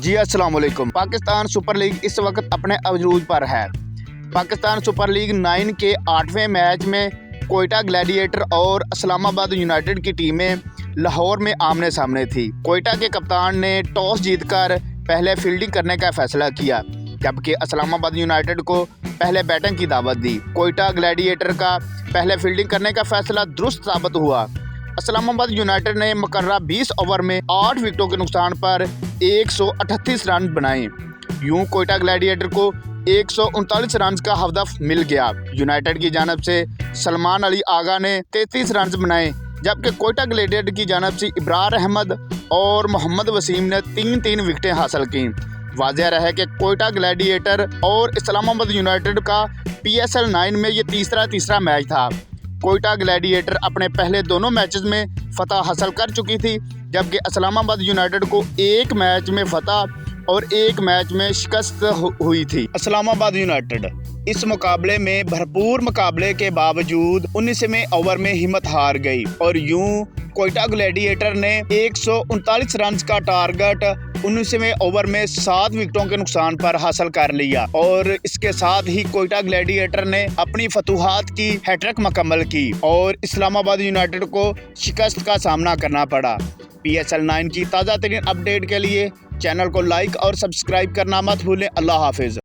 जी अस्सलाम वालेकुम। Pakistan super league इस वक्त अपने अरूज पर है। पाकिस्तान सुपर लीग 9 के 8वें मैच में कोयटा ग्लैडिएटर और इस्लामाबाद यूनाइटेड की टीमें लाहौर में आमने सामने थी। कोयटा के कप्तान ने टॉस जीतकर पहले फील्डिंग करने का फैसला किया, जबकि इस्लामाबाद यूनाइटेड को पहले बैटिंग की दावत दी। कोयटा ग्लैडिएटर का पहले फील्डिंग करने का फैसला दुरुस्त साबित हुआ। इस्लामाबाद यूनाइटेड ने मुकर्ररा 20 ओवर में 8 विकेटों के नुकसान पर 138 रन बनाए। यूं कोयटा ग्लैडिएटर को 139 रन का हदफ मिल गया। यूनाइटेड की जानब से सलमान अली आगा ने 33 रन बनाए, जबकि कोयटा ग्लैडिएटर की जानब से इब्रार अहमद और मोहम्मद वसीम ने 3-3 विकेटें हासिल की। वाज़ेह रहा कि कोयटा ग्लैडिएटर और इस्लामाबाद यूनाइटेड का PSL 9 में ये तीसरा मैच था। कोयटा ग्लैडिएटर अपने पहले दोनों मैचेस में फतह हासिल कर चुकी थी, जबकि इस्लामाबाद यूनाइटेड को एक मैच में फतह और एक मैच में शिकस्त हुई थी। इस्लामाबाद यूनाइटेड इस मुकाबले में भरपूर मुकाबले के बावजूद 19वें ओवर में हिम्मत हार गई और यूं कोयटा ग्लैडिएटर ने 139 रन का टारगेट 19वें ओवर में 7 विकेटों के नुकसान पर हासिल कर लिया और इसके साथ ही कोयटा ग्लैडिएटर ने अपनी फतूहात की हैट्रिक मुकम्मल की और इस्लामाबाद यूनाइटेड को शिकस्त का सामना करना पड़ा। PSL 9 की ताज़ा तरीन अपडेट के लिए चैनल को लाइक और सब्सक्राइब करना मत भूलें। अल्लाह हाफिज़।